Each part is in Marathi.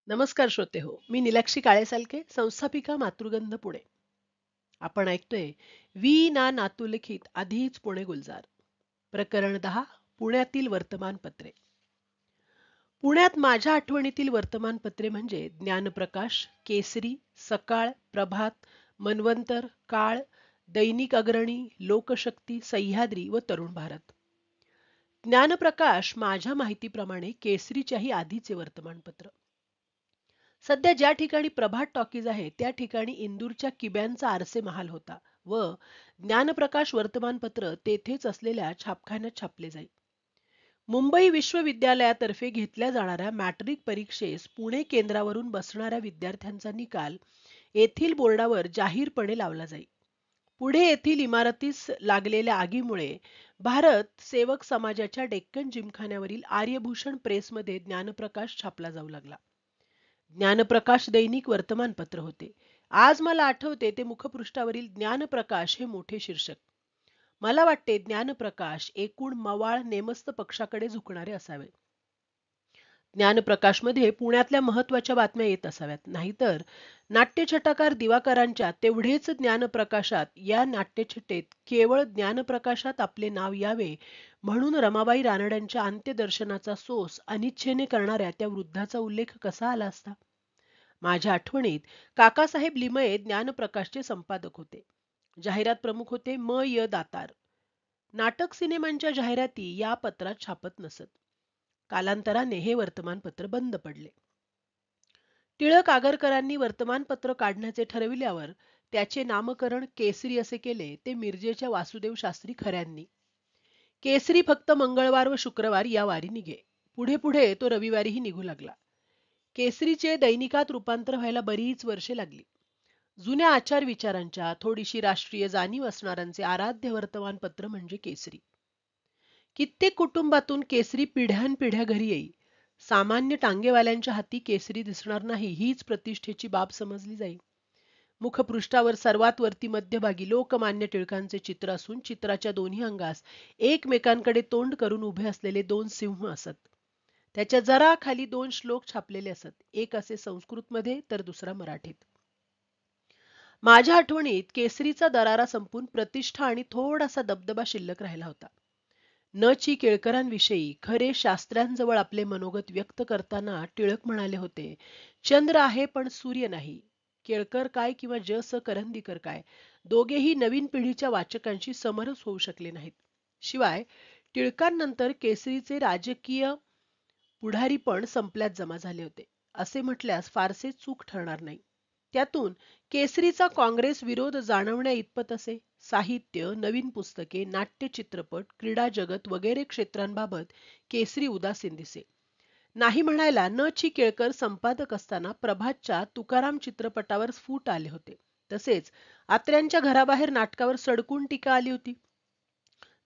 नमस्कार श्रोते हो, मी नीलाक्षी काळेसालके, संस्थापिका मातृगंध पुणे. आपण ऐकतोय वी ना नातुलिखित आधीच पुणे गुलजार. प्रकरण 10. पुण्यातील वर्तमानपत्रे. पुण्यात माझ्या आठवणीतील वर्तमानपत्रे म्हणजे ज्ञानप्रकाश, केसरी, सकाळ, प्रभात, मनवंतर, काळ, दैनिक अग्रणी, लोकशक्ती, सह्याद्री व तरुण भारत. ज्ञानप्रकाश माझ्या माहितीप्रमाणे केसरीच्याही आधीचे वर्तमानपत्र. सध्या ज्या ठिकाणी प्रभात टॉकीज आहे त्या ठिकाणी इंदूरच्या किब्यांचा आरसे महाल होता व ज्ञानप्रकाश वर्तमानपत्र तेथेच असलेल्या छापखान्यात छापले जाई. मुंबई विश्वविद्यालयातर्फे घेतल्या जाणाऱ्या मॅट्रिक परीक्षेस पुणे केंद्रावरून बसणाऱ्या विद्यार्थ्यांचा निकाल येथील बोर्डावर जाहीरपणे लावला जाई. पुढे येथील इमारतीस लागलेल्या आगीमुळे भारत सेवक समाजाच्या डेक्कन जिमखान्यावरील आर्यभूषण प्रेसमध्ये ज्ञानप्रकाश छापला जाऊ लागला. ज्ञानप्रकाश दैनिक वर्तमानपत्र होते. आज मला आठवते ते मुखपृष्ठावरील ज्ञानप्रकाश हे मोठे शीर्षक. मला वाटते ज्ञानप्रकाश एकूण मवाळ नेमस्त पक्षाकडे झुकणारे असावे. ज्ञानप्रकाशमध्ये पुण्यातल्या महत्वाच्या बातम्या येत असाव्यात. नाहीतर नाट्यछटाकार दिवाकरांच्या तेवढेच ज्ञानप्रकाशात या नाट्यछटेत केवळ ज्ञानप्रकाशात आपले नाव यावे म्हणून रमाबाई रानड्यांच्या अंत्यदर्शनाचा सोस अनिच्छेने करणाऱ्या त्या वृद्धाचा उल्लेख कसा आला असता. माझ्या आठवणीत काकासाहेब लिमये ज्ञानप्रकाशचे संपादक होते. जाहिरात प्रमुख होते म. य. दातार. नाटक सिनेमांच्या जाहिराती या पत्रात छापत नसत. कालांतराने हे वर्तमानपत्र बंद पडले. टिळक आगरकरांनी वर्तमानपत्र काढण्याचे ठरविल्यावर त्याचे नामकरण केसरी असे केले ते मिरजेच्या वासुदेव शास्त्री खऱ्यांनी. केसरी फक्त मंगळवार व शुक्रवार या वारी निघे. पुढे पुढे तो रविवारीही निघू लागला. केसरीचे दैनिकात रूपांतर व्हायला बरीच वर्षे लागली. जुन्या आचार विचारांच्या थोडीशी राष्ट्रीय जाणीव असणाऱ्यांचे आराध्य वर्तमानपत्र म्हणजे केसरी. कित्येक कुटुंबातून केसरी पिढ्यानपिढ्या घरी येई. सामान्य टांगेवाल्यांच्या हाती केसरी दिसणार नाही हीच प्रतिष्ठेची बाब समजली जाई. मुखपृष्ठावर सर्वात वरती मध्यभागी लोकमान्य टिळकांचे चित्र असून चित्राच्या दोन्ही अंगास एकमेकांकडे तोंड करून उभे असलेले दोन सिंह असत. त्याच्या जरा खाली दोन श्लोक छापलेले असत. एक असे संस्कृतमध्ये तर दुसरा मराठीत. माझ्या आठवणीत केसरीचा दरारा संपून प्रतिष्ठा आणि थोडासा दबदबा शिल्लक राहिला होता. न. ची केळकरांविषयी खरे शास्त्र्यांजवळ आपले मनोगत व्यक्त करताना टिळक म्हणाले होते, चंद्र आहे पण सूर्य नाही. केळकर काय किंवा ज. स. करंदीकर काय दोघेही नवीन पिढीच्या वाचकांशी समरस होऊ शकले नाहीत. शिवाय टिळकांनंतर केसरीचे राजकीय पुढारी पण संपल्यात जमा झाले होते असे म्हटल्यास फारसे चूक ठरणार नाही. त्यातून केसरीचा काँग्रेस विरोध जाणवण्या इतपत असे. साहित्य, नवीन पुस्तके, नाट्य, चित्रपट, क्रीडा जगत वगैरे क्षेत्रांबाबत केसरी उदासीन दिसे. नाही म्हणायला न. ची केळकर संपादक असताना प्रभातच्या तुकाराम चित्रपटावर स्फुट आले होते. तसेच आत्र्यांच्या घराबाहेर नाटकावर सडकून टीका आली होती.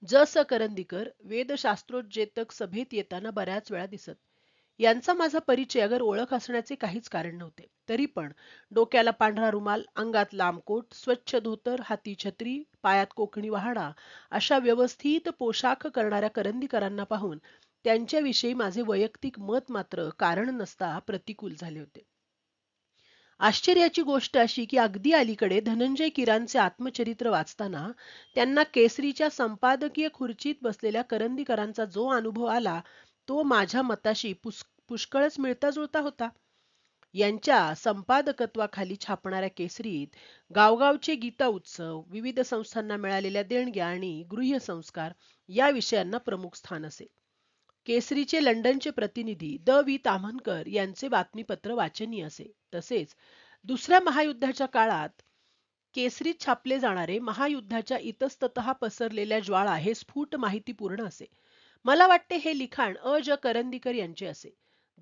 ज. स. करंदीकर वेदशास्त्रोज्जेतक सभेत येताना बऱ्याच वेळा दिसत. यांचा माझा परिचय अगर ओळख असण्याचे काहीच कारण नव्हते. तरी पण डोक्याला पांढरा रुमाल, अंगात लांब कोट, स्वच्छ धोतर, हाती छत्री, पायात कोकणी वहाणा अशा व्यवस्थित पोशाख करणाऱ्या करंदीकरांना पाहून त्यांच्याविषयी माझे वैयक्तिक मत मात्र कारण नसता प्रतिकूल झाले होते. आश्चर्याची गोष्ट अशी की अगदी अलीकडे धनंजय कीरांचे आत्मचरित्र वाचताना त्यांना केसरीच्या संपादकीय खुर्चीत बसलेल्या करंदीकरांचा जो अनुभव आला तो माझ्या मताशी पुष्कळच मिळता जुळता होता. यांच्या संपादकत्वाखाली छापणाऱ्या केसरीत गावगावचे गीता उत्सव, विविध संस्थांना मिळालेल्या देणग्या आणि गृह्यसंस्कार या विषयांना प्रमुख स्थान असे. केसरीचे लंडनचे प्रतिनिधी द. वी. ताम्हनकर यांचे बातमीपत्र वाचनीय असे. तसेच दुसऱ्या महायुद्धाच्या काळात केसरीत छापले जाणारे महायुद्धाच्या इतस्ततः पसरलेल्या ज्वाळा हे स्फुट माहितीपूर्ण असे. मला वाटते हे लिखाण अ. ज. करंदीकर यांचे असे.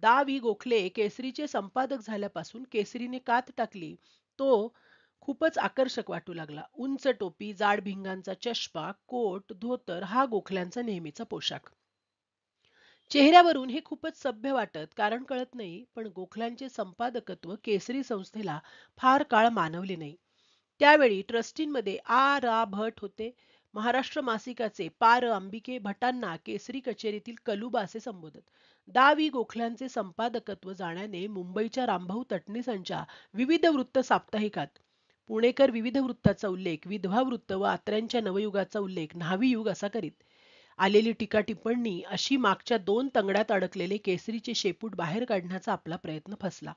दा. वी. गोखले केसरीचे संपादक झाल्यापासून केसरीने कात टाकली तो खूपच आकर्षक वाटू लागला. उंच टोपी, जाड भिंगांचा चष्मा, कोट, धोतर हा गोखल्यांचा नेहमीचा पोशाख. चेहऱ्यावरून हे खूपच सभ्य वाटत कारण कळत नाही, पण गोखल्यांचे संपादकत्व केसरी संस्थेला फार काळ मानवले नाही. त्यावेळी ट्रस्टींमध्ये आ. रा. भट होते. महाराष्ट्र मासिकाचे पा. र. अंबिके भटांना केसरी कचेरीतील कलुबा असे संबोधत. दा.वि. गोखल्यांचे संपादकत्व जाण्याने मुंबईच्या रामभाऊ तटणीसांच्या विविध वृत्त साप्ताहिकात पुणेकर विविध वृत्ताचा उल्लेख, विधवा वृत्त व आत्र्यांच्या नवयुगाचा उल्लेख न्हावी युग असा करीत. आलेली टीका टिप्पणी अशी मागच्या 2 तंगड्यात अडकलेले केसरीचे शेपूट बाहेर काढण्याचा आपला प्रयत्न फसला.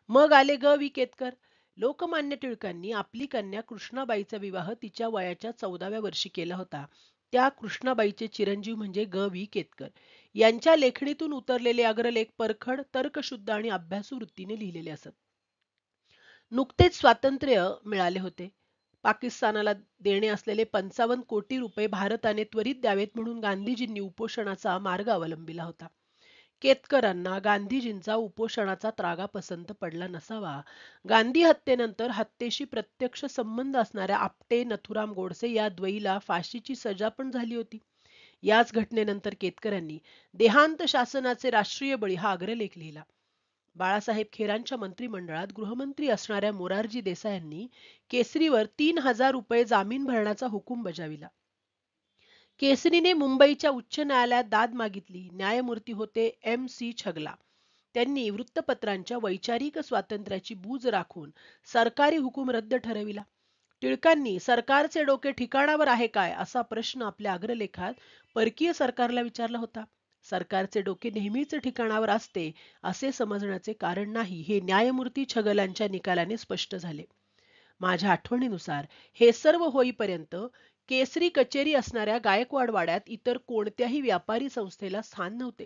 मग आले ग.वि. केतकर. लोकमान्य टिळकांनी आपली कन्या कृष्णाबाईचा विवाह तिच्या वयाच्या 14व्या वर्षी केला होता. त्या कृष्णाबाईचे चिरंजीव म्हणजे ग.वि. केतकर. यांच्या लेखणीतून उतरलेले अग्रलेख परखड, तर्कशुद्ध आणि अभ्यासू वृत्तीने लिहिलेले असत. नुकतेच स्वातंत्र्य मिळाले होते. पाकिस्तानाला देणे असलेले 55 कोटी रुपये भारताने त्वरित द्यावेत म्हणून गांधीजींनी उपोषणाचा मार्ग अवलंबिला होता. केतकरांना गांधीजींचा उपोषणाचा त्रागा पसंत पडला नसावा. गांधी हत्येनंतर हत्येशी प्रत्यक्ष संबंध असणाऱ्या आपटे, नथुराम गोडसे या द्वयीला फाशीची सजा पण झाली होती. याच घटनेनंतर केतकरांनी देहांत शासनाचे राष्ट्रीय बळी हा अग्रलेख लिहिला. बाळासाहेब खेरांच्या मंत्रिमंडळात गृहमंत्री असणाऱ्या मोरारजी देसायांनी केसरीवर 3,000 रुपये जामीन भरण्याचा हुकूम बजाविला. केसरीने मुंबईच्या उच्च न्यायालयात दाद मागितली. न्यायमूर्ती होते M.C. छगला. त्यांनी वृत्तपत्रांच्या वैचारिक स्वातंत्र्याची बूज राखून सरकारी हुकूम रद्द ठरविला. टिळकांनी सरकारचे डोके ठिकाणावर आहे काय असा प्रश्न आपल्या अग्रलेखात परकीय सरकारला विचारला होता. सरकारचे डोके नेहमीच ठिकाणावर असते असे समजण्याचे कारण नाही हे न्यायमूर्ती छगलांच्या निकालाने स्पष्ट झाले. माझ्या आठवणीनुसार हे सर्व होईपर्यंत केसरी कचेरी असणाऱ्या गायकवाड वाड्यात इतर कोणत्याही व्यापारी संस्थेला स्थान नव्हते.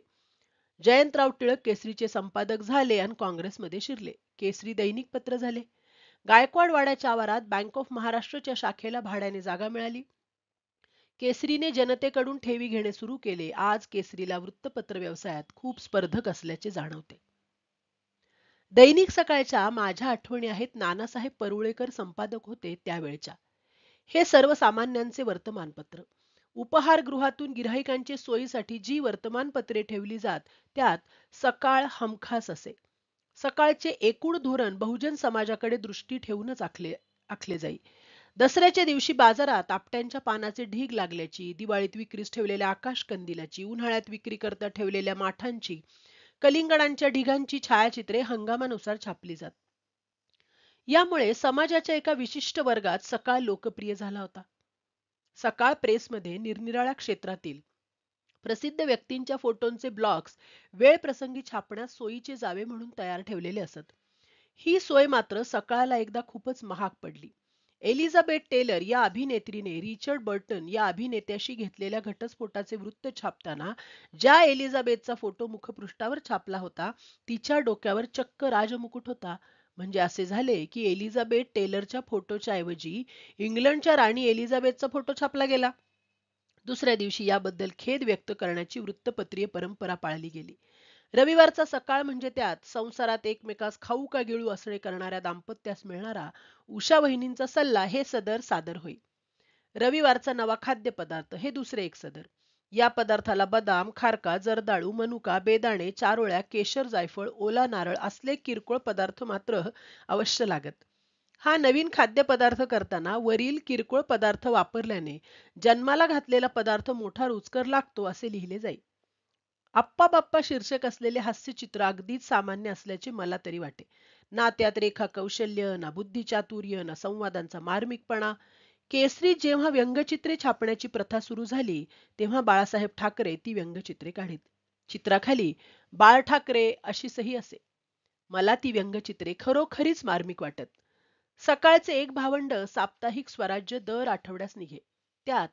जयंतराव टिळक केसरीचे संपादक झाले आणि काँग्रेसमध्ये शिरले. केसरी दैनिक पत्र झाले. गायकवाड वाड्याच्या आवारात बँक ऑफ महाराष्ट्रच्या शाखेला भाड्याने जागा मिळाली. केसरीने जनतेकडून ठेवी घेणे सुरू केले. आज केसरीला वृत्तपत्र व्यवसायात खूप स्पर्धक असल्याचे जाणवते. दैनिक सकाळच्या माझ्या आठवणी आहेत. नानासाहेब परुळेकर संपादक होते त्यावेळच्या. हे सर्वसामान्यांचे वर्तमानपत्र. उपहारगृहातून गिऱ्हाईकांच्या सोयीसाठी जी वर्तमानपत्रे ठेवली जात त्यात सकाळ हमखास असे. सकाळचे एकूण धोरण बहुजन समाजाकडे दृष्टी ठेवूनच आखले जाई. दसऱ्याच्या दिवशी बाजारात आपट्यांच्या पानाचे ढीग लागल्याची, दिवाळीत विक्रीस ठेवलेल्या आकाशकंदिलाची, उन्हाळ्यात विक्रीकरता ठेवलेल्या माठांची, कलिंगडांच्या ढिगांची छायाचित्रे हंगामानुसार छापली जात. यामुळे समाजाच्या एका विशिष्ट वर्गात सकाळ लोकप्रिय झाला होता. सकाळ प्रेसमध्ये निरनिराळ्या क्षेत्रातील प्रसिद्ध व्यक्तींच्या फोटोंचे ब्लॉग्स वेळ प्रसंगी छापण्यास सोयीचे जावे म्हणून तयार ठेवलेले असत. ही सोय मात्र सकाळला एकदा खूपच महाग पडली. एलिझाबेथ टेलर या अभिनेत्रीने रिचर्ड बर्टन या अभिनेत्याशी घेतलेल्या घटस्फोटाचे वृत्त छापताना ज्या एलिझाबेथचा फोटो मुखपृष्ठावर छापला होता तिच्या डोक्यावर चक्क राजमुकुट होता. म्हणजे असे झाले की एलिझाबेथ टेलरच्या फोटोच्या ऐवजी इंग्लंडच्या राणी एलिझाबेथचा फोटो छापला गेला. दुसऱ्या दिवशी याबद्दल खेद व्यक्त करण्याची वृत्तपत्रीय परंपरा पाळली गेली. रविवारचा सकाळ म्हणजे त्यात संसारात एकमेकास खाऊ का गिळू असणे करणाऱ्या दाम्पत्यास मिळणारा उषा वहिनींचा सल्ला हे सदर सादर होई. रविवारचा नवा खाद्यपदार्थ हे दुसरे एक सदर. या पदार्थाला बदाम, खारका, जर्दाळू, मनुका, बेदाणे, चारोळ्या, केशर, जायफळ, ओला नारळ असले किरकोळ पदार्थ मात्र अवश्य लागत. हा नवीन खाद्यपदार्थ करताना वरील किरकोळ पदार्थ वापरल्याने जन्माला घातलेला पदार्थ मोठा रुचकर लागतो असे लिहिले जाई. आप्पा बाप्पा शीर्षक असलेले हास्यचित्र अगदीच सामान्य असल्याचे मला तरी वाटे. ना त्यात रेखा कौशल्य, ना बुद्धिचातुर्य, ना संवादांचा मार्मिकपणा. केसरी जेव्हा व्यंगचित्रे छापण्याची प्रथा सुरू झाली तेव्हा बाळासाहेब ठाकरे ती व्यंगचित्रे काढीत. चित्राखाली बाळ ठाकरे अशी सही असे. मला ती व्यंगचित्रे खरोखरीच मार्मिक वाटत. सकाळचे एक भावंड साप्ताहिक स्वराज्य दर आठवड्यास निघे. त्यात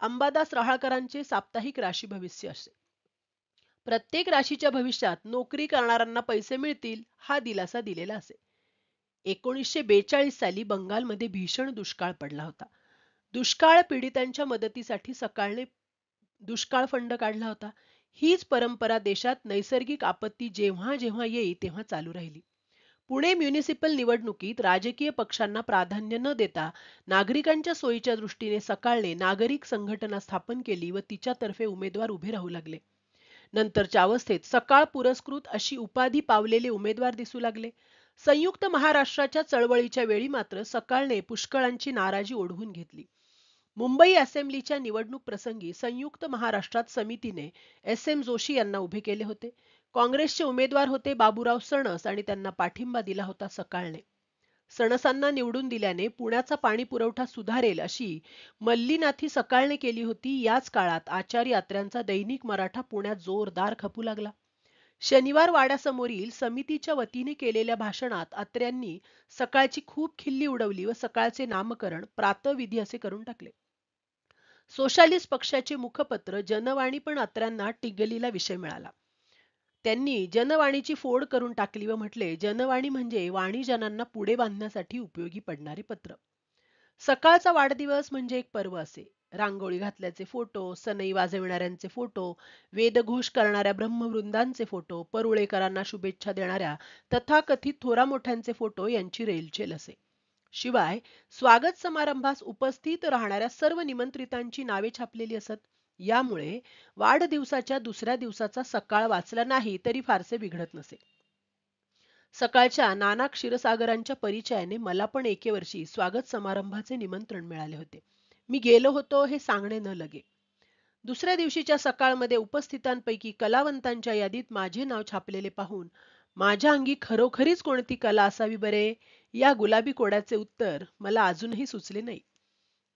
अंबादास रहाळकरांचे साप्ताहिक राशी भविष्य असे. प्रत्येक राशीच्या भविष्यात नोकरी करणाऱ्यांना पैसे मिळतील हा दिलासा दिलेला असे. 1942 साली बंगालमध्ये भीषण दुष्काळ पडला होता. दुष्काळ पीडितांच्या मदतीसाठी सकाळने दुष्काळ फंड काढला होता. हीच परंपरा देशात नैसर्गिक आपत्ती जेव्हा जेव्हा येई तेव्हा चालू राहिली. पुणे म्युनिसिपल निवडणुकीत राजकीय पक्षांना प्राधान्य न देता नागरिकांच्या सोयीच्या दृष्टीने सकाळने नागरिक संघटना स्थापन केली व तिच्यातर्फे उमेदवार उभे राहू लागले. नंतरच्या अवस्थेत सकाळ पुरस्कृत अशी उपाधी पावलेले उमेदवार दिसू लागले. संयुक्त महाराष्ट्राच्या चळवळीच्या वेळी मात्र सकाळने पुष्कळांची नाराजी ओढवून घेतली. मुंबई असेंब्लीच्या निवडणूक प्रसंगी संयुक्त महाराष्ट्रात समितीने S.M. जोशी यांना उभे केले होते. काँग्रेसचे उमेदवार होते बाबूराव सणस आणि त्यांना पाठिंबा दिला होता सकाळने. सणसांना निवडून दिल्याने पुण्याचा पाणी पुरवठा सुधारेल अशी मल्लीनाथी सकाळने केली होती. याच काळात आचार यात्र्यांचा दैनिक मराठा पुण्यात जोरदार खपू लागला. शनिवार वाड्यासमोरील समितीच्या वतीने केलेल्या भाषणात अत्र्यांनी सकाळची खूप खिल्ली उडवली व सकाळचे नामकरण प्रातःविधी असे करून टाकले. सोशालिस्ट पक्षाचे मुखपत्र जनवाणी पण अत्र्यांना टिंगलीला विषय मिळाला. त्यांनी जनवाणीची फोड करून टाकली व म्हटले, जनवाणी म्हणजे वाणीजनांना पुढे बांधण्यासाठी उपयोगी पडणारे पत्र. सकाळचा वाढदिवस म्हणजे एक पर्व असे. रांगोळी घातल्याचे फोटो, सनई वाजविणाऱ्यांचे फोटो, वेदघोष करणाऱ्या ब्रह्मवृंदांचे फोटो, परुळेकरांना शुभेच्छा देणाऱ्या तथाकथित थोरा मोठ्यांचे फोटो यांची रेलचेल असे. शिवाय स्वागत समारंभास उपस्थित राहणाऱ्या सर्व निमंत्रितांची नावे छापलेली असत. यामुळे वाढदिवसाच्या दुसऱ्या दिवसाचा सकाळ वाचला नाही तरी फारसे बिघडत नसे. सकाळच्या नाना क्षीरसागरांच्या परिचयाने मला पण एके वर्षी स्वागत समारंभाचे निमंत्रण मिळाले होते. मी गेलो होतो हे सांगणे न लगे. दुसऱ्या दिवशीच्या सकाळमध्ये उपस्थितांपैकी कलावंतांच्या यादीत माझे नाव छापलेले पाहून माझ्या अंगी खरोखरीच कोणती कला असावी बरे, या गुलाबी कोड्याचे उत्तर मला अजूनही सुचले नाही.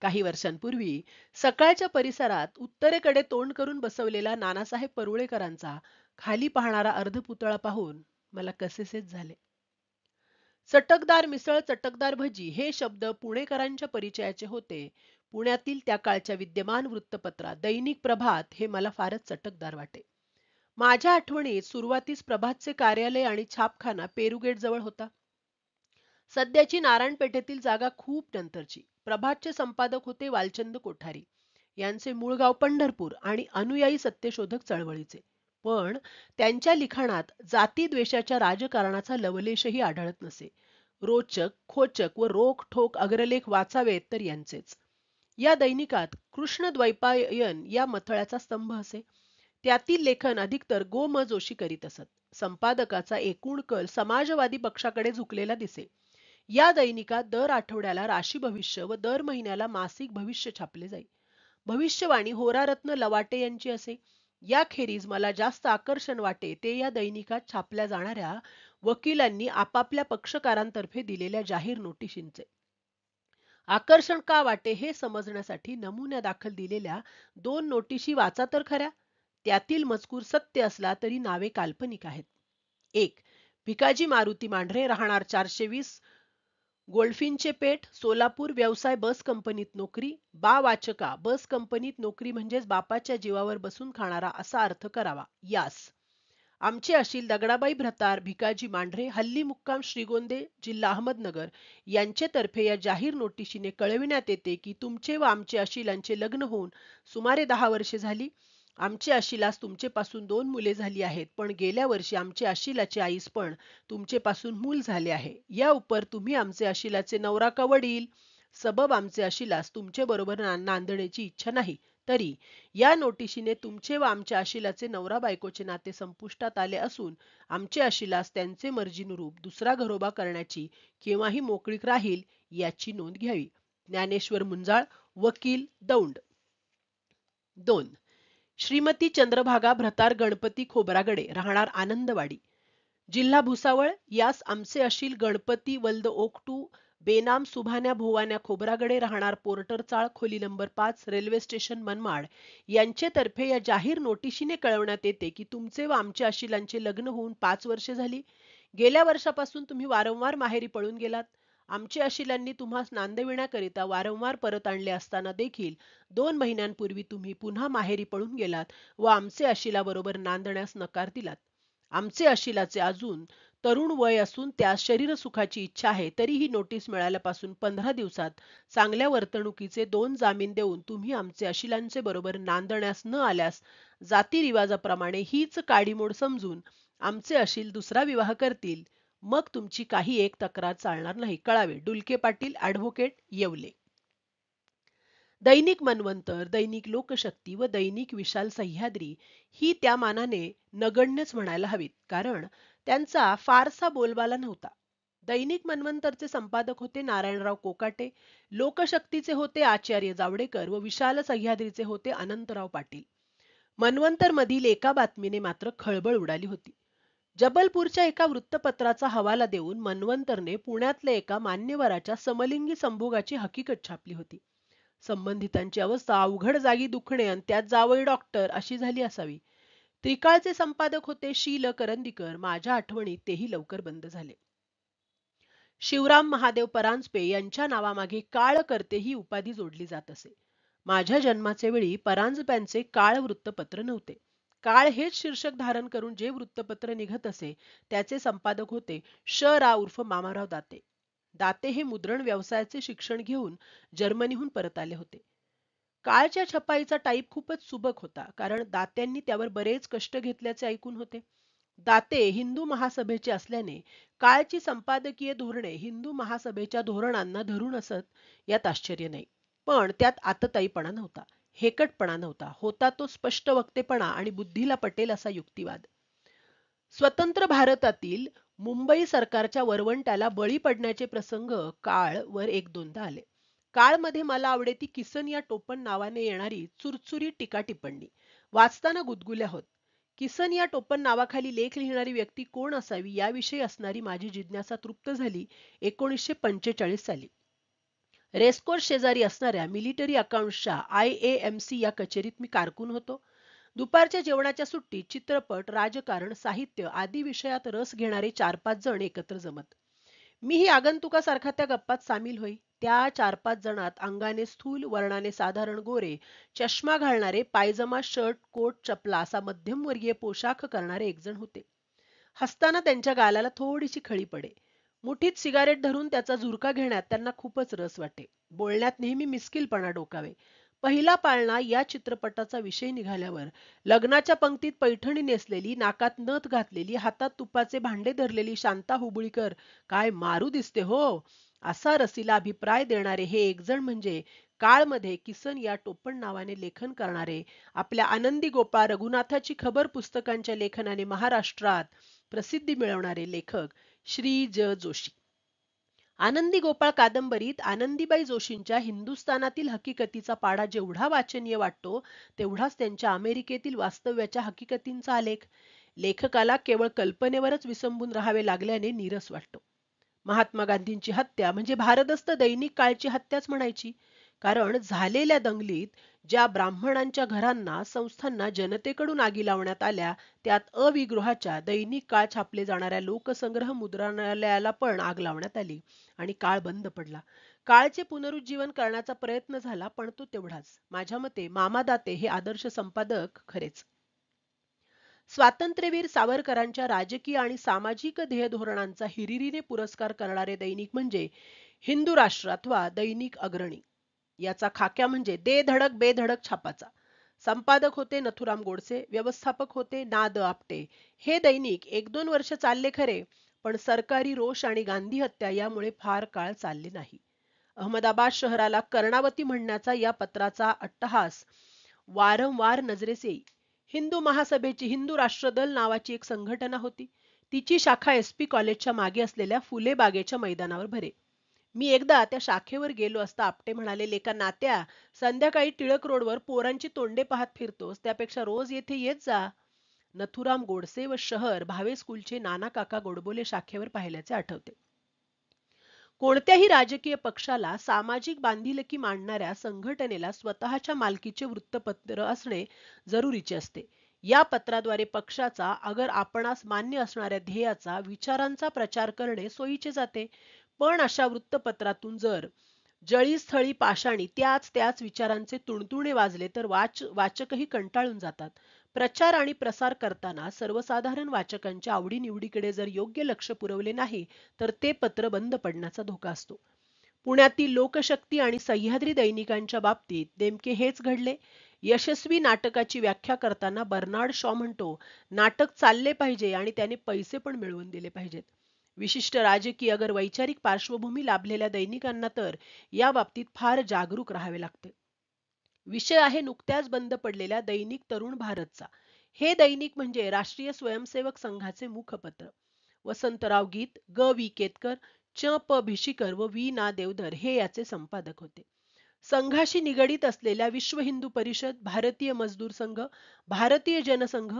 काही वर्षांपूर्वी सकाळच्या परिसरात उत्तरेकडे तोंड करून बसवलेला नानासाहेब परुळेकरांचा खाली पाहणारा अर्धपुतळा पाहून मला कसेसेच झाले. चटकदार मिसळ, चटकदार भजी हे शब्द पुणेकरांच्या परिचयाचे होते. पुण्यातील त्या काळच्या विद्यमान वृत्तपत्रात दैनिक प्रभात हे मला फारच चटकदार वाटे. माझ्या आठवणीत सुरुवातीस प्रभातचे कार्यालय आणि छापखाना पेरुगेट जवळ होता. सध्याची नारायणपेठेतील जागा खूप नंतरची. प्रभातचे संपादक होते वालचंद कोठारी. यांचे मूळ गाव पंढरपूर आणि अनुयायी सत्यशोधक चळवळीचे. पण त्यांच्या लिखाणात जातीद्वेषाच्या राजकारणाचा लवलेशही आढळत नसे. रोचक, खोचक व रोखठोक अग्रलेख वाचावेत तर यांचेच. या दैनिकात कृष्णद्वैपायन या मथळ्याचा स्तंभ असे. त्यातील लेखन अधिकतर गो म जोशी करीत असत. संपादकाचा एकूण कल समाजवादी पक्षाकडे झुकलेला दिसे. या दैनिकात दर आठवड्याला राशी भविष्य व दर महिन्याला मासिक भविष्य छापले जाई. भविष्यवाणी होरारत्न लवाटे यांची असे. याखेरीज मला जास्त आकर्षण वाटे ते या दैनिकात छापल्या जाणाऱ्या वकिलांनी आपापल्या पक्षकारांतर्फे दिलेल्या जाहीर नोटिशींचे. आकर्षण का वाटे हे समजण्यासाठी नमुन्यादाखल दिलेल्या 2 नोटिशी वाचा तर खऱ्या. त्यातील मजकूर सत्य असला तरी नावे काल्पनिक आहेत. 1. भिकाजी मारुती मांढरे, राहणार 420 गोल्फिनचे पेठ, सोलापूर, व्यवसाय बस कंपनीत नोकरी. बा वाचका, बस कंपनीत नोकरी म्हणजेच बापाच्या जीवावर बसून खाणारा असा अर्थ करावा. यास. आमचे अशील दगडाबाई भ्रतार, भिकाजी मांढरे, हल्ली मुक्काम श्रीगोंदे, जिल्हा अहमदनगर यांचेतर्फे या जाहीर नोटिशीने कळविण्यात येते की तुमचे व आमचे अशीलांचे लग्न होऊन सुमारे 10 वर्षे झाली. आमचे अशिलास तुमचेपासून 2 मुले झाली आहेत, पण गेल्या वर्षी आमचे अशिलाचे आईस पण तुमचेपासून मूल झाले आहे. या उपर तुम्ही आमचे अशिलाचे नवरा का वडील, सबब आमचे अशिलास तुमचे बरोबर नांदण्याची इच्छा नाही. तरी या नोटिशीने तुमचे व आमच्या अशिलाचे नवरा बायकोचे नाते संपुष्टात आले असून आमचे अशिलास त्यांचे मर्जीनुरूप दुसरा घरोबा करण्याची केव्हाही मोकळीक राहील याची नोंद घ्यावी. ज्ञानेश्वर मुंजाळ, वकील, दौंड. 2. श्रीमती चंद्रभागा भ्रतार गणपती खोब्रागडे, राहणार आनंदवाडी, जिल्हा भुसावळ. यास आमचे अशील गणपती वल्द ओकटू बेनाम सुभान्या भोवान्या खोब्रागडे, राहणार पोर्टर चाळ, खोली नंबर 5, रेल्वे स्टेशन मनमाड यांचेतर्फे या जाहीर नोटिशीने कळवण्यात येते की तुमचे व आमच्या अशिलांचे लग्न होऊन 5 वर्षे झाली. गेल्या वर्षापासून तुम्ही वारंवार माहेरी पळून गेलात. आमचे अशिलांनी तुम्हास नांदविण्याकरिता वारंवार परत आणले असताना देखील 2 महिन्यांपूर्वी तुम्ही पुन्हा माहेरी पळून गेलात व आमचे अशिलाबरोबर नांदण्यास नकार दिलात. आमचे अशिलाचे अजून तरुण वय असून त्यास शरीरसुखाची इच्छा आहे, तरीही नोटीस मिळाल्यापासून 15 दिवसात चांगल्या वर्तणुकीचे 2 जामीन देऊन तुम्ही आमचे अशिलांचे बरोबर नांदण्यास न आल्यास जातीरिवाजाप्रमाणे हीच काडीमोड समजून आमचे अशील दुसरा विवाह करतील. मग तुमची काही एक तक्रार चालणार नाही. कळावे. डुलके पाटील, ॲडव्होकेट, येवले. दैनिक मनवंतर, दैनिक लोकशक्ती व दैनिक विशाल सह्याद्री ही त्या मानाने नगण्यच म्हणायला हवीत, कारण त्यांचा फारसा बोलबाला नव्हता. दैनिक मनवंतरचे संपादक होते नारायणराव कोकाटे, लोकशक्तीचे होते आचार्य जावडेकर व विशाल सह्याद्रीचे होते अनंतराव पाटील. मनवंतर मधील एका बातमीने मात्र खळबळ उडाली होती. जबलपूरच्या एका वृत्तपत्राचा हवाला देऊन मनवंतरने पुण्यातल्या एका मान्यवराच्या समलिंगी संभोगाची हकीकत छापली होती. संबंधितांची अवस्था अवघड जागी दुखणे आणि त्यात जावई डॉक्टर अशी झाली असावी. त्रिकाळचे संपादक होते शी ल करंदीकर. माझ्या आठवणीत तेही लवकर बंद झाले. शिवराम महादेव परांजपे यांच्या नावामागे काळकर्ते ही उपाधी जोडली जात असे. माझ्या जन्माचे वेळी परांजप्यांचे काळ वृत्तपत्र नव्हते. काळ हेच शीर्षक धारण करून जे वृत्तपत्र निघत असे त्याचे संपादक होते श रा उर्फ मामाराव दाते. दाते हे मुद्रण व्यवसायाचे शिक्षण घेऊन जर्मनीहून परत आले होते. काळच्या छपाईचा टाईप खूपच सुबक होता, कारण दात्यांनी त्यावर बरेच कष्ट घेतल्याचे ऐकून होते. दाते हिंदू महासभेचे असल्याने काळची संपादकीय धोरणे हिंदू महासभेच्या धोरणांना धरून असत यात आश्चर्य नाही. पण त्यात आतताईपणा नव्हता, हेकटपणा नव्हता. होता तो स्पष्ट वक्तेपणा आणि बुद्धीला पटेल असा युक्तिवाद. स्वतंत्र भारतातील मुंबई सरकारच्या वरवंट्याला बळी पडण्याचे प्रसंग काळ वर एक दोनदा आले. काळमध्ये मला आवडेती किसन या टोपण नावाने येणारी चुरचुरी टीका टिप्पणी वाचताना गुदगुल्या होत. किसन या टोपण नावाखाली लेख लिहिणारी व्यक्ती कोण असावी याविषयी असणारी माझी जिज्ञासा तृप्त झाली 1945 साली. रेसकोर्स शेजारी असणाऱ्या मिलिटरी अकाउंट्सच्या IAMC या कचेरीत मी कारकून होतो. दुपारच्या जेवणाच्या सुट्टीत चित्रपट, राजकारण, साहित्य आदी विषयात रस घेणारे 4-5 जण एकत्र जमत. मीही आगंतुकासारखा त्या गप्पात सामील होई. त्या 4-5 जणात अंगाने स्थूल, वर्णाने साधारण गोरे, चष्मा घालणारे, पायजमा, शर्ट, कोट, चपला असा मध्यमवर्गीय पोशाख करणारे एक जण होते. हसताना त्यांच्या गालाला थोडीशी खळी पडे. मुठीत सिगारेट धरून त्याचा झुरका घेण्यात त्यांना खूपच रस वाटे. बोलण्यात नेहमी मिस्किलपणा डोकावे. पहिला पाळणा या चित्रपटाचा विषय निघाल्यावर लग्नाच्या पंक्तीत पैठणी नेसलेली, नाकात नथ घातलेली, हातात तुपाचे भांडे धरलेली शांता हुबळीकर काय मारू दिसते हो, असा रसीला अभिप्राय देणारे हे एकजण म्हणजे काळमध्ये किसन या टोपण नावाने लेखन करणारे, आपल्या आनंदी गोपाळ रघुनाथाची खबर पुस्तकांच्या लेखनाने महाराष्ट्रात प्रसिद्धी मिळवणारे लेखक श्री ज जोशी. आनंदी गोपाळ कादंबरीत आनंदीबाई जोशींच्या हिंदुस्थानातील हकीकतीचा पाडा जेवढा वाचनीय वाटतो तेवढाच त्यांच्या अमेरिकेतील वास्तव्याच्या हकीकतींचा आलेख लेखकाला केवळ कल्पनेवरच विसंबून राहावे लागल्याने नीरस वाटतो. महात्मा गांधींची हत्या म्हणजे भारदस्त दैनिक काळची हत्याच म्हणायची, कारण झालेल्या दंगलीत ज्या ब्राह्मणांच्या घरांना, संस्थांना जनतेकडून आगी लावण्यात आल्या त्यात अविग्रहाच्या दैनिक काळ छापले जाणाऱ्या लोकसंग्रह मुद्रणालयाला पण आग लावण्यात आली आणि काळ बंद पडला. काळचे पुनरुज्जीवन करण्याचा प्रयत्न झाला, पण तो तेवढाच. माझ्या मते मामा दाते हे आदर्श संपादक खरेच. स्वातंत्र्यवीर सावरकरांच्या राजकीय आणि सामाजिक ध्येयधोरणांचा हिरिरीने पुरस्कार करणारे दैनिक म्हणजे हिंदू राष्ट्र अथवा दैनिक अग्रणी. याचा खाक्या म्हणजे दे धडक बेधडक छापाचा. संपादक होते नथुराम गोडसे, व्यवस्थापक होते ना द आपटे. हे दैनिक 1-2 वर्ष चालले खरे, पण सरकारी रोष आणि गांधी हत्या यामुळे फार काळ चालले नाही. अहमदाबाद शहराला कर्णावती म्हणण्याचा या पत्राचा अट्टहास वारंवार नजरेस येई. हिंदू महासभेची हिंदू राष्ट्रदल नावाची एक संघटना होती. तिची शाखा SP कॉलेजच्या मागे असलेल्या फुले बागेच्या मैदानावर भरे. मी एकदा त्या शाखेवर गेलो असता आपटे म्हणाले, लेका नात्या, संध्याकाळी टिळक रोडवर पोरांची तोंडे पाहत फिरतोस, त्यापेक्षा रोज येथे येत जा. नथुराम गोडसे व शहर भावे स्कूलचे नाना काका गोडबोले शाखेवर पाहिल्याचे आठवते. कोणत्याही राजकीय पक्षाला, सामाजिक बांधिलकी मांडणाऱ्या संघटनेला स्वतःच्या मालकीचे वृत्तपत्र असणे जरुरीचे असते. या पत्राद्वारे पक्षाचा, अगर आपणास मान्य असणाऱ्या ध्येयाचा, विचारांचा प्रचार करणे सोयीचे जाते. पण अशा वृत्तपत्रातून जर जळीस्थळी पाषाणी त्याच त्याच विचारांचे तुणतुणे वाजले तर वाचकही कंटाळून जातात. प्रचार आणि प्रसार करताना सर्वसाधारण वाचकांच्या आवडीनिवडीकडे जर योग्य लक्ष पुरवले नाही तर ते पत्र बंद पडण्याचा धोका असतो. पुण्यातील लोकशक्ती आणि सह्याद्री दैनिकांच्या बाबतीत नेमके हेच घडले. यशस्वी नाटकाची व्याख्या करताना बर्नार्ड शॉ म्हणतो, नाटक चालले पाहिजे आणि त्याने पैसे पण मिळवून दिले पाहिजेत. विशिष्ट राजकीय अगर वैचारिक पार्श्वभूमी लाभलेल्या दैनिकांना तर या बाबतीत फार जागरूक राहावे लागते. विषय आहे नुकत्याच बंद पडलेल्या दैनिक तरुण भारतचा. हे दैनिक म्हणजे राष्ट्रीय स्वयंसेवक संघाचे मुखपत्र. वसंतराव गीत, ग.वी. केतकर, च.प. भिशीकर व वी. ना. देवधर हे याचे संपादक होते. संघाशी निगडीत असलेल्या विश्व हिंदू परिषद, भारतीय मजदूर संघ, भारतीय जनसंघ,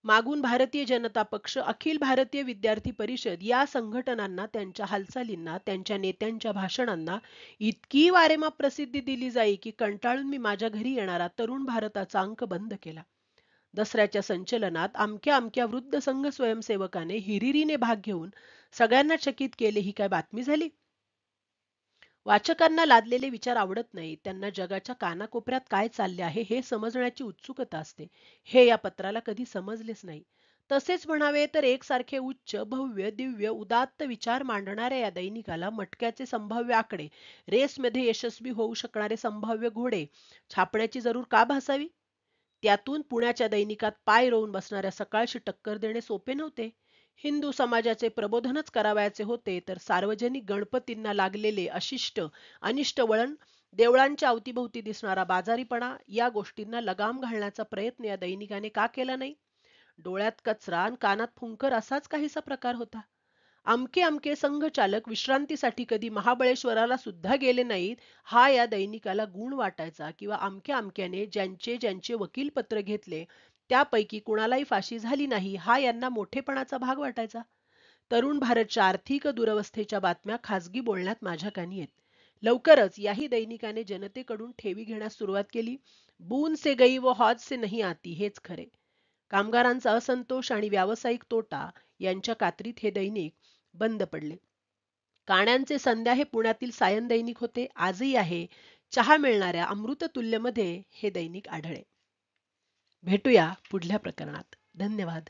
मागून भारतीय जनता पक्ष, अखिल भारतीय विद्यार्थी परिषद या संघटनांना, त्यांच्या हालचालींना, त्यांच्या नेत्यांच्या भाषणांना इतकी वारेमाप प्रसिद्धी दिली जाई की कंटाळून मी माझ्या घरी येणारा तरुण भारताचा अंक बंद केला. दसऱ्याच्या संचलनात अमक्या अमक्या वृद्ध संघ स्वयंसेवकाने हिरिरीने भाग घेऊन सगळ्यांना चकित केले, ही काय बातमी झाली? वाचकांना लादलेले विचार आवडत नाही. त्यांना जगाच्या कानाकोपऱ्यात काय चालले आहे हे समजण्याची उत्सुकता असते. हे या पत्राला कधी समजलेच नाही. तसेच म्हणावे तर एकसारखे उच्च, भव्य, दिव्य, उदात्त विचार मांडणाऱ्या या दैनिकाला मटक्याचे संभाव्य आकडे, रेसमध्ये यशस्वी होऊ शकणारे संभाव्य घोडे छापण्याची जरूर का भासावी? त्यातून पुण्याच्या दैनिकात पाय रोवून बसणाऱ्या सकाळशी टक्कर देणे सोपे नव्हते. हिंदू समाजाचे प्रबोधनच करावयाचे होते तर सार्वजनिक गणपतींना लागलेले अशिष्ट अनिष्ट वळण, देवळांच्या अवतीभोवती दिसणारा बाजारीपणा या गोष्टींना लगाम घालण्याचा प्रयत्न या दैनिकाने का केला नाही? डोळ्यात कचरा आणि कानात फुंकर असाच काहीसा प्रकार होता. अमके अमके संघचालक विश्रांतीसाठी कधी महाबळेश्वराला सुद्धा गेले नाहीत हा या दैनिकाला गुण वाटायचा, किंवा अमक्या अमक्याने ज्यांचे ज्यांचे वकीलपत्र घेतले त्यापैकी कुणालाही फाशी झाली नाही हा यांना मोठेपणाचा भाग वाटायचा. तरुण भारतच्या आर्थिक दुरवस्थेच्या बातम्या खासगी बोलण्यात माझ्या कानी येत. लवकरच याही दैनिकाने जनतेकडून ठेवी घेण्यास सुरुवात केली. बून से गई वो हौद से नहीं आती हेच खरे. कामगारांचा असंतोष आणि व्यावसायिक तोटा यांच्या कात्रीत हे दैनिक बंद पडले. काण्यांचे संध्या हे पुण्यातील सायन दैनिक होते, आजही आहे. चहा मिळणाऱ्या अमृततुल्यमध्ये हे दैनिक आढळे. भेटूया पुढल्या प्रकरणात. धन्यवाद.